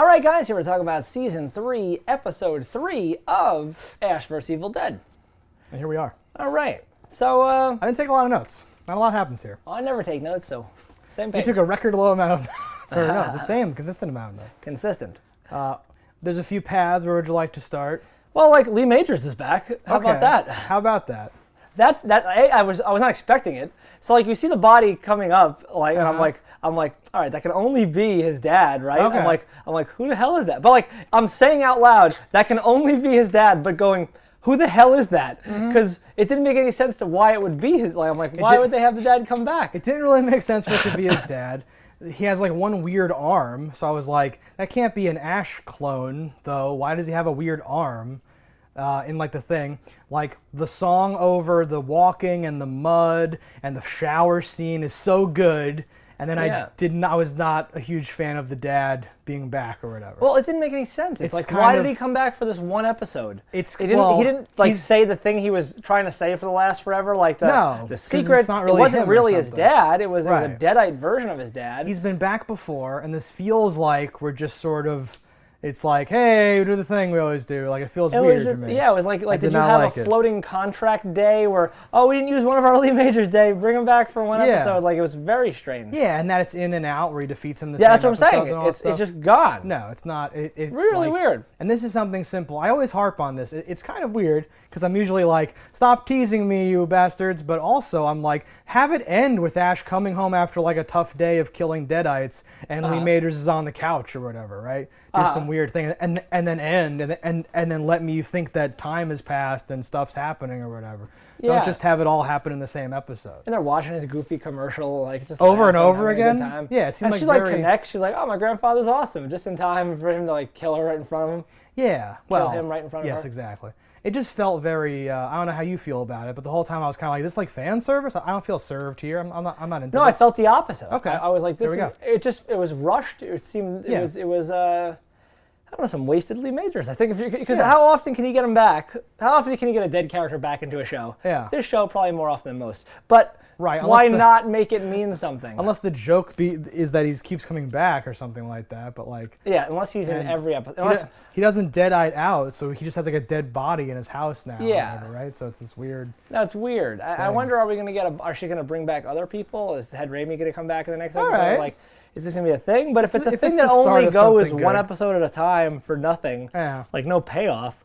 All right, guys, here we're talking about Season 3, Episode 3 of Ash vs. Evil Dead. And here we are. All right. So, I didn't take a lot of notes. Not a lot happens here. I never take notes, so same page. You took a record low amount of notes. Or no, the same, consistent amount of notes. Consistent. There's a few paths. Where would you like to start? Well, like, Lee Majors is back. How about that? How about that? I was not expecting it. So, like, you see the body coming up, like, and I'm like, all right, that can only be his dad, right? Okay. I'm like, who the hell is that? But like, I'm saying out loud, that can only be his dad. But going, who the hell is that? Because it didn't make any sense to why it would be his. Like, I'm like, why would they have the dad come back? It didn't really make sense for it to be his dad. He has like one weird arm, so I was like, that can't be an Ash clone, though. Why does he have a weird arm? In like the thing, like the song over the walking and the mud and the shower scene is so good, and then I was not a huge fan of the dad being back or whatever. Well, it didn't make any sense. It's like, why did he come back for this one episode? He didn't like say the thing he was trying to say for the last forever, like the secret. It's not really it wasn't him really or his dad. It was Right. a Deadite version of his dad. He's been back before, and this feels like we're just sort of. It's like, hey, we do the thing we always do. Like, it feels weird to me. Yeah, it was like did you have a floating contract day where, oh, we didn't use one of our Lee Majors day, bring him back for one episode? Like, it was very strange. Yeah, and that it's in and out where he defeats him the Yeah, same that's what I'm episodes saying. It's just gone. No, it's not. Really weird. And this is something simple. I always harp on this. It's kind of weird because I'm usually like, stop teasing me, you bastards. But also, I'm like, have it end with Ash coming home after like a tough day of killing Deadites and Lee Majors is on the couch or whatever, right? Do some weird thing and then end and then let me think that time has passed and stuff's happening or whatever. Yeah. Don't just have it all happen in the same episode. And they're watching his goofy commercial, like, just over and over having again. A good time. Yeah, it seems and like she connects. She's like, oh, my grandfather's awesome, just in time for him to like kill her right in front of him. Yeah, kill him right in front of her. Yes, exactly. It just felt very. I don't know how you feel about it, but the whole time I was kind of like, "This is like fan service. I don't feel served here. I'm not into this." No, I felt the opposite. Okay, I was like, "This is." It was rushed. It seemed. It was. I don't know, some wasted Lee Majors. I think because how often can you get him back? How often can you get a dead character back into a show? Yeah. This show probably more often than most. But why not make it mean something? Unless the joke is that he keeps coming back or something like that. But like. Yeah, unless he's in every episode. He doesn't deadite out, so he just has like a dead body in his house now. Yeah. Or whatever, right. So it's this weird. That's weird. I wonder, are we going to get are she going to bring back other people? Is Head Raimi going to come back in the next episode? Right. Like, is this going to be a thing? But if it's a thing that only goes one episode at a time for nothing, like no payoff,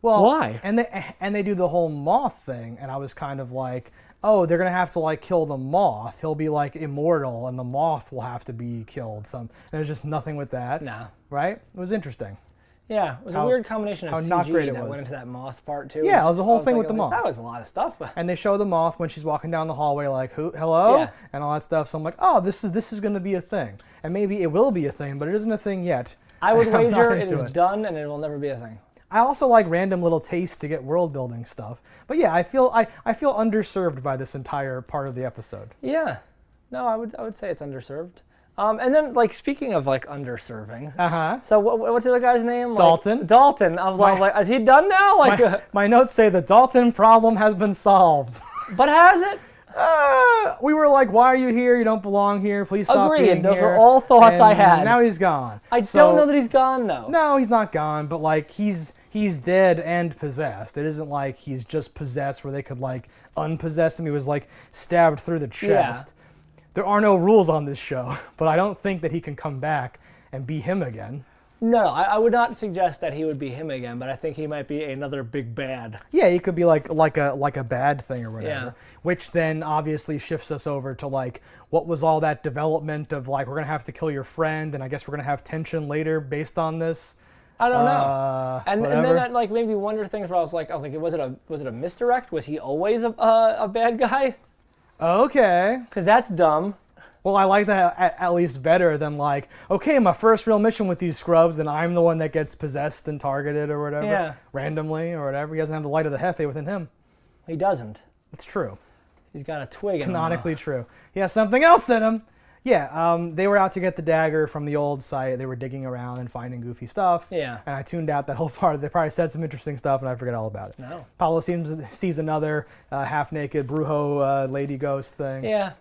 well, why? And they do the whole moth thing, and I was kind of like, oh, they're gonna have to like kill the moth. He'll be like immortal, and the moth will have to be killed. There's just nothing with that. No. Right? It was interesting. Yeah, it was a weird combination of CG not great that went into that moth part too. Yeah, it was a whole thing with the moth. That was a lot of stuff. And they show the moth when she's walking down the hallway, like, hello, and all that stuff. So I'm like, oh, this is gonna be a thing, and maybe it will be a thing, but it isn't a thing yet. I would wager it is done, and it will never be a thing. I also like random little tastes to get world building stuff. But yeah, I feel underserved by this entire part of the episode. Yeah. No, I would say it's underserved. And then, like, speaking of like underserving, so what's the other guy's name? Dalton. Like, Dalton. I was like, is he done now? Like, my notes say the Dalton problem has been solved. But has it? We were like, why are you here? You don't belong here. Please stop being here. Those were all thoughts I had. Now he's gone. I don't know that he's gone though. No, he's not gone. But like, he's dead and possessed. It isn't like he's just possessed where they could like unpossess him. He was like stabbed through the chest. Yeah. There are no rules on this show, but I don't think that he can come back and be him again. No, I would not suggest that he would be him again, but I think he might be another big bad. Yeah, he could be like a bad thing or whatever. Yeah. Which then obviously shifts us over to like, what was all that development of like, we're gonna have to kill your friend, and I guess we're gonna have tension later based on this. I don't know. And then that like made me wonder things where I was like, was it a misdirect? Was he always a bad guy? Okay. Because that's dumb. Well, I like that at least better than like, okay, my first real mission with these scrubs, and I'm the one that gets possessed and targeted or whatever, randomly or whatever. He doesn't have the light of the Hefe within him. He doesn't. It's true. He's got a twig in him. Canonically true. He has something else in him. Yeah, they were out to get the dagger from the old site. They were digging around and finding goofy stuff. Yeah. And I tuned out that whole part. They probably said some interesting stuff, and I forget all about it. No. Paulo sees another half-naked Brujo lady ghost thing. Yeah.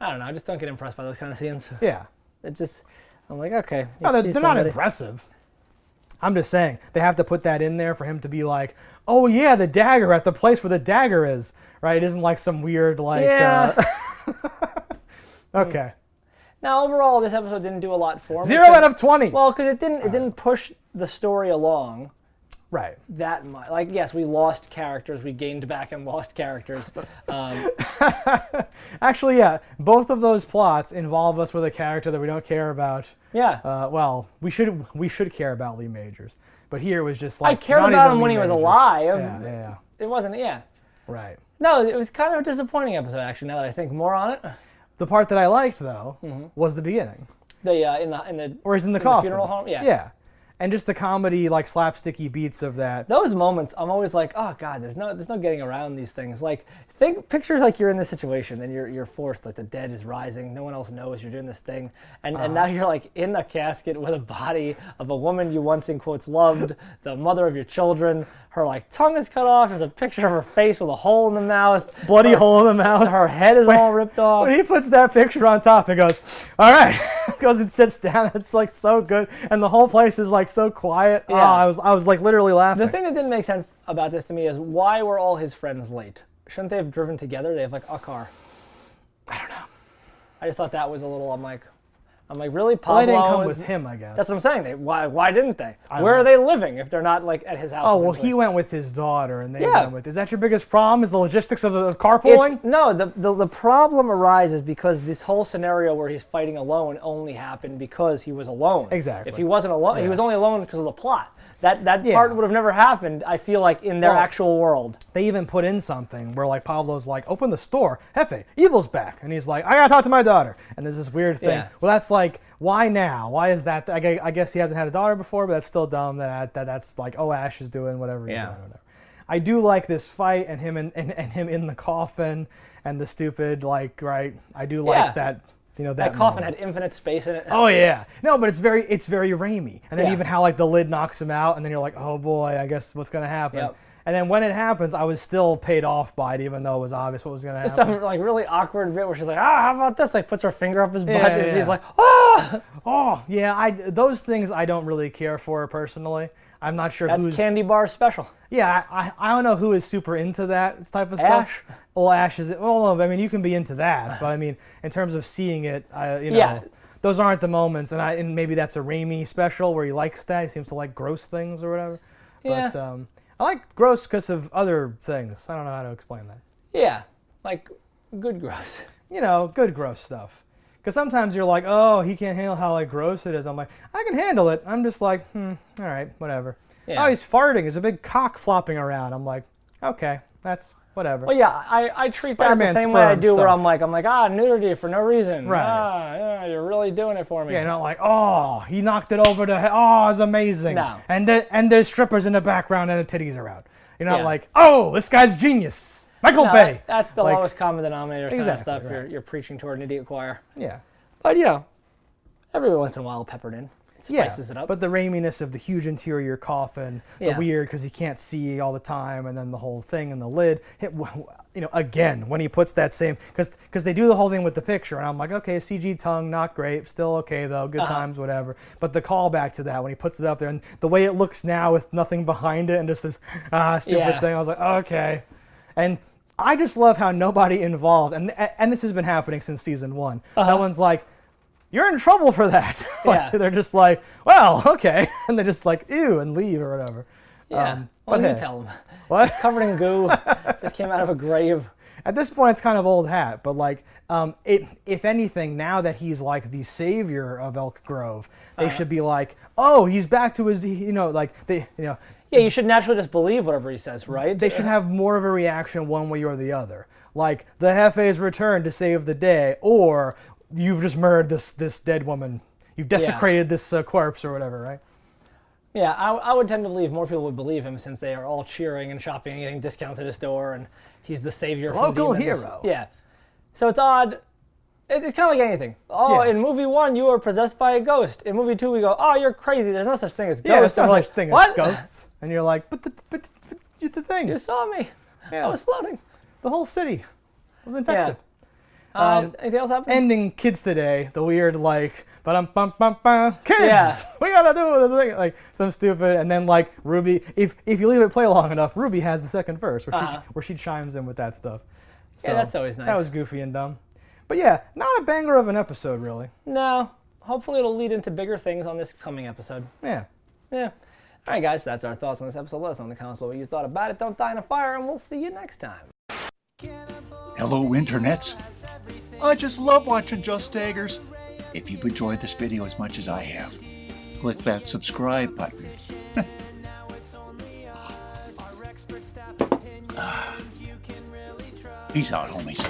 I don't know. I just don't get impressed by those kind of scenes. Yeah. It just, I'm like, okay. No, they're not impressive. I'm just saying they have to put that in there for him to be like, oh yeah, the dagger at the place where the dagger is, right? It isn't like some weird like. Yeah. Okay. Now overall, this episode didn't do a lot for me. 0 out of 20. Well, because it didn't push the story along. Right. That much. Like, yes, we lost characters, we gained back and lost characters. Actually, yeah, both of those plots involve us with a character that we don't care about. Yeah. Well, we should care about Lee Majors, but here it was just like I cared about him when he was alive. Yeah. It wasn't. Yeah. Right. No, it was kind of a disappointing episode actually. Now that I think more on it. The part that I liked though was the beginning. In the or is in the coffin. The funeral home. Yeah. Yeah. And just the comedy, like slapsticky beats of that. Those moments, I'm always like, oh god, there's no getting around these things. Like, picture like you're in this situation and you're forced, like the dead is rising, no one else knows you're doing this thing, and now you're like in a casket with a body of a woman you once in quotes loved, the mother of your children. Her like tongue is cut off. There's a picture of her face with a hole in the mouth, bloody hole in the mouth. Her head is all ripped off. When he puts that picture on top, it goes, all right, goes and sits down. It's like so good, and the whole place is like so quiet. Yeah. I was like literally laughing. The thing that didn't make sense about this to me is why were all his friends late? Shouldn't they have driven together? They have like a car. I don't know. I just thought that was a little. I'm like, really? Pablo? Well, they didn't come with him, I guess. That's what I'm saying. Why didn't they? Where are they living if they're not like at his house? Oh well, he went with his daughter, and they went with. Is that your biggest problem? Is the logistics of the carpooling? No, the problem arises because this whole scenario where he's fighting alone only happened because he was alone. Exactly. If he wasn't alone, he was only alone because of the plot. That part would have never happened, I feel like, in their actual world. They even put in something where like Pablo's like, open the store, Hefe, Evil's back. And he's like, I gotta talk to my daughter. And there's this weird thing. Yeah. Well, that's like, why now? Why is that? I guess he hasn't had a daughter before, but that's still dumb that's like, oh, Ash is doing whatever he's doing. Whatever. I do like this fight and him and him in the coffin and the stupid, like, right? I do like that. You know, that coffin had infinite space in it. Oh yeah, no, but it's very Raimi. And then even how like the lid knocks him out, and then you're like, oh boy, I guess what's gonna happen. Yep. And then when it happens, I was still paid off by it, even though it was obvious what was gonna happen. Some like really awkward bit where she's like, how about this? Like puts her finger up his butt, and he's like, oh, yeah. Those things I don't really care for personally. I'm not sure That's candy bar special. Yeah, I don't know who is super into that type of stuff. Ash? Well, Ash is. Well, I mean, you can be into that, but I mean, in terms of seeing it, you know, those aren't the moments. And maybe that's a Raimi special where he likes that. He seems to like gross things or whatever. Yeah. But I like gross because of other things. I don't know how to explain that. Yeah, like good gross. You know, good gross stuff. Because sometimes you're like, oh, he can't handle how like gross it is. I'm like, I can handle it. I'm just like, all right, whatever. Yeah. Oh, he's farting. There's a big cock flopping around. I'm like, okay, that's whatever. Well, yeah, I treat Spider-Man that the same way I do stuff. Where I'm like, nudity for no reason. Right. Yeah, you're really doing it for me. Yeah, not like, oh, he knocked it over the head. Oh, it's amazing. No. And there's strippers in the background and the titties are out. You're not like, oh, this guy's genius. Michael Bay. That's the lowest common denominator kind of stuff. Right. You're preaching toward an idiot choir. Yeah. But, you know, every once in a while peppered in. It spices it up. But the Raiminess of the huge interior coffin, the weird because he can't see all the time, and then the whole thing and the lid. You know, again, when he puts that same, because they do the whole thing with the picture, and I'm like, okay, CG tongue, not great, still okay though, good times, whatever. But the callback to that when he puts it up there, and the way it looks now with nothing behind it, and just this stupid thing, I was like, okay. And I just love how nobody involved, and this has been happening since season 1. No one's like, you're in trouble for that. They're just like, well, okay. And they're just like, ew, and leave or whatever. Yeah. Well, you tell them. What? It's covered in goo. Just came out of a grave. At this point, it's kind of old hat. But like, if anything, now that he's like the savior of Elk Grove, they should be like, oh, he's back to his, Yeah, you should naturally just believe whatever he says, right? They should have more of a reaction one way or the other. Like, the Hefe's returned to save the day, or you've just murdered this dead woman. You've desecrated this corpse or whatever, right? Yeah, I would tend to believe more people would believe him since they are all cheering and shopping and getting discounts at his store, and he's the savior from local demons. hero. Yeah. So it's odd. It's kind of like anything. Oh, in movie 1, you were possessed by a ghost. In movie 2, we go, oh, you're crazy. There's no such thing as ghosts. There's no such thing as what? Ghosts. And you're like, but the thing. You saw me. I was floating. The whole city was infected. Anything else happen? Ending Kids Today, the weird like, kids, Yeah. we gotta do the thing, like some stupid, and then like Ruby, if you leave it play long enough, Ruby has the second verse where she chimes in with that stuff. So Yeah, that's always nice. That was goofy and dumb. But yeah, not a banger of an episode, really. No. Hopefully it'll lead into bigger things on this coming episode. Yeah. Yeah. All right, guys, that's our thoughts on this episode. Let us know in the comments below what you thought about it. Don't die in a fire, and we'll see you next time. Hello, internets. I just love watching JustDaggers. If you've enjoyed this video as much as I have, click that subscribe button. Peace out, homies.